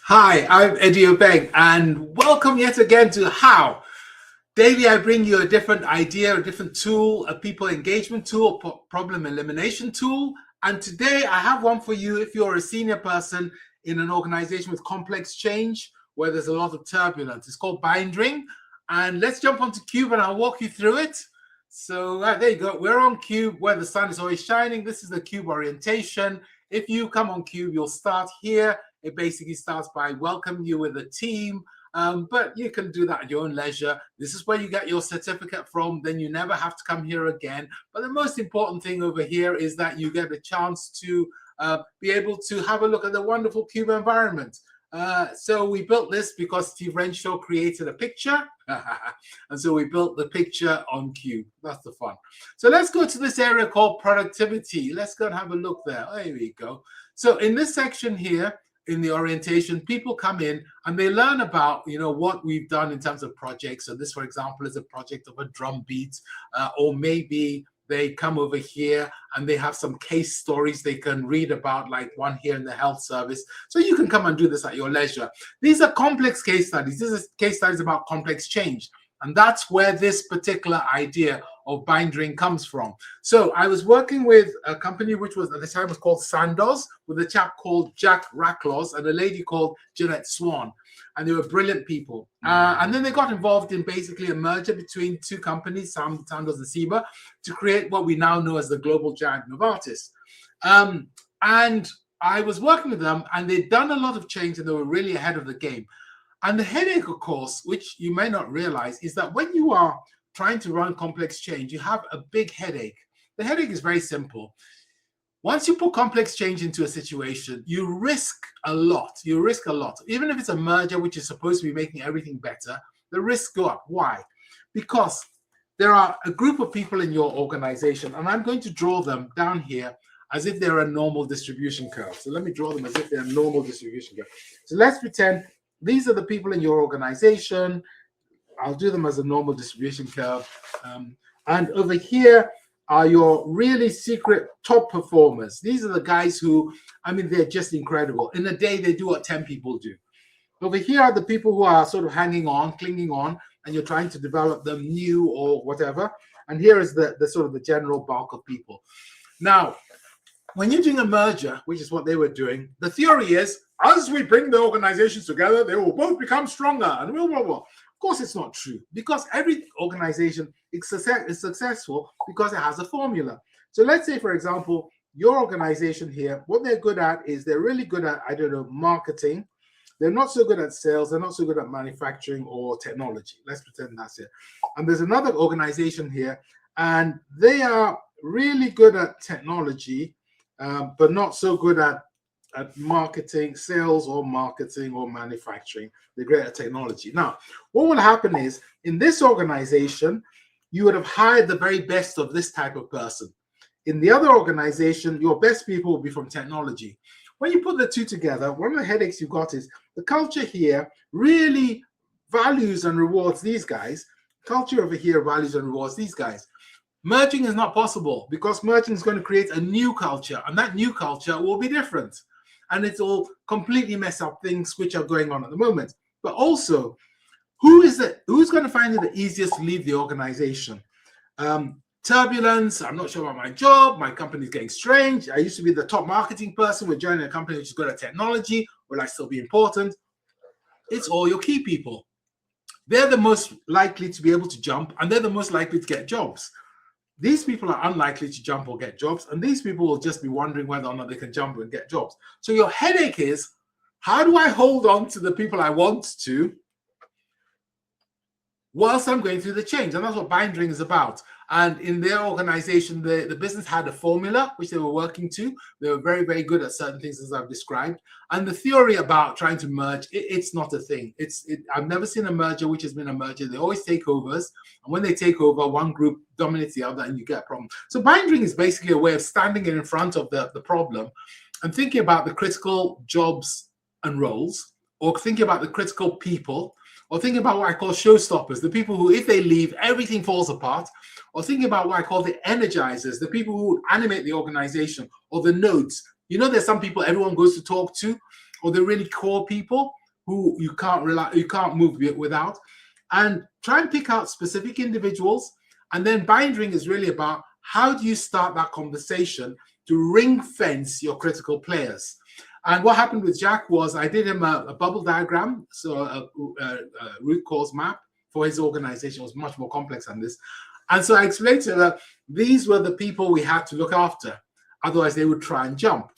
Hi, I'm Eddie Obeng, and welcome yet again to How. Daily, I bring you a different idea, a different tool, a people engagement tool, a problem elimination tool. And today, I have one for you if you're a senior person in an organization with complex change where there's a lot of turbulence. It's called BindRing. And let's jump onto Cube and I'll walk you through it. So there you go. We're on Cube where the sun is always shining. This is the Cube orientation. If you come on Cube, you'll start here. It basically starts by welcoming you with a team, but you can do that at your own leisure. This is where you get your certificate from. Then you never have to come here again. But the most important thing over here is that you get a chance to be able to have a look at the wonderful Cube environment. So we built this because Steve Renshaw created a picture. And so we built the picture on Cube. That's the fun. So let's go to this area called productivity. Let's go and have a look there. There we go. So in this section here, in the orientation, people come in and they learn about, what we've done in terms of projects. So this, for example, is a project of a drum beat, or maybe they come over here and they have some case stories they can read about, like one here in the health service. So you can come and do this at your leisure. These are complex case studies. This is case studies about complex change. And that's where this particular idea of BindRing comes from. So I was working with a company which was at the time was called Sandoz, with a chap called Jack Racklaws and a lady called Jeanette Swan. And they were brilliant people. And then they got involved in basically a merger between two companies, Sandoz and Ciba, to create what we now know as the global giant Novartis. And I was working with them, and they'd done a lot of change, and they were really ahead of the game. And the headache, of course, which you may not realize, is that when you are trying to run complex change, you have a big headache. The headache is very simple. Once you put complex change into a situation, you risk a lot. You risk a lot. Even if it's a merger, which is supposed to be making everything better, the risks go up. Why? Because there are a group of people in your organization, and I'm going to draw them down here as if they're a normal distribution curve. So let me draw them as if they're a normal distribution curve. So let's pretend these are the people in your organization. I'll do them as a normal distribution curve. And over here are your really secret top performers. These are the guys who, they're just incredible. In a day, they do what 10 people do. Over here are the people who are sort of hanging on, clinging on, and you're trying to develop them new or whatever. And here is the sort of the general bulk of people. Now, when you're doing a merger, which is what they were doing, the theory is, as we bring the organizations together, they will both become stronger and blah, blah, blah. Of course, it's not true, because every organization is successful because it has a formula. So let's say, for example, your organization here, what they're good at is they're really good at, marketing. They're not so good at sales. They're not so good at manufacturing or technology. Let's pretend that's it. And there's another organization here, and they are really good at technology, but not so good at marketing, sales or marketing or manufacturing. They're great at technology. Now, what will happen is, in this organization, you would have hired the very best of this type of person. In the other organization, your best people will be from technology. When you put the two together, one of the headaches you've got is the culture here really values and rewards these guys. Culture over here values and rewards these guys. Merging is not possible, because merging is going to create a new culture, and that new culture will be different. And it will completely mess up things which are going on at the moment. But also, who's going to find it the easiest to leave the organization? Turbulence, I'm not sure about my job, my company's getting strange, I used to be the top marketing person, we're joining a company which is good at technology, will I still be important? It's all your key people. They're the most likely to be able to jump, and they're the most likely to get jobs. These people are unlikely to jump or get jobs, and these people will just be wondering whether or not they can jump and get jobs. So your headache is, how do I hold on to the people I want to whilst I'm going through the change? And that's what BindRing is about. And in their organization, the business had a formula which they were working to. They were very, very good at certain things, as I've described. And the theory about trying to merge, it's not a thing. I've never seen a merger which has been a merger. They always take overs. And when they take over, one group dominates the other and you get a problem. So BindRing is basically a way of standing in front of the problem and thinking about the critical jobs and roles, or thinking about the critical people, or thinking about what I call showstoppers, the people who, if they leave, everything falls apart, or thinking about what I call the energizers, the people who animate the organization, or the nodes. There's some people everyone goes to talk to, or the really core people who you can't move without, and try and pick out specific individuals. And then BindRing is really about how do you start that conversation to ring fence your critical players. And what happened with Jack was I did him a bubble diagram, so a root cause map for his organization. It was much more complex than this. And so I explained to him that these were the people we had to look after. Otherwise, they would try and jump.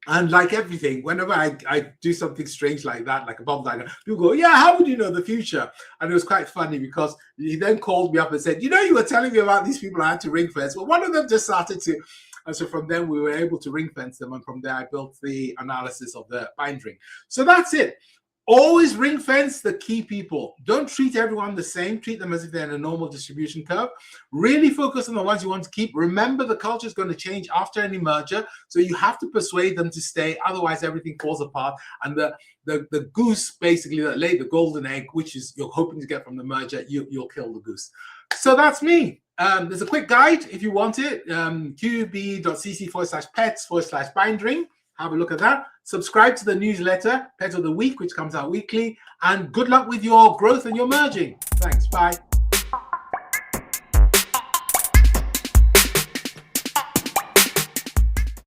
And like everything, whenever I do something strange like that, like a bubble diagram, people go, yeah, how would you know the future? And it was quite funny because he then called me up and said, you know, you were telling me about these people I had to ring fence. Well, one of them just started to. And so from then we were able to ring fence them. And from there, I built the analysis of the BindRing. So that's it. Always ring fence the key people. Don't treat everyone the same. Treat them as if they're in a normal distribution curve. Really focus on the ones you want to keep. Remember, the culture is going to change after any merger. So you have to persuade them to stay. Otherwise, everything falls apart. And the goose, basically, that laid the golden egg, which is you're hoping to get from the merger, you'll kill the goose. So that's me. There's a quick guide if you want it. qb.cc/pets/BindRing. Have a look at that. Subscribe to the newsletter, Pet of the Week, which comes out weekly. And good luck with your growth and your merging. Thanks. Bye.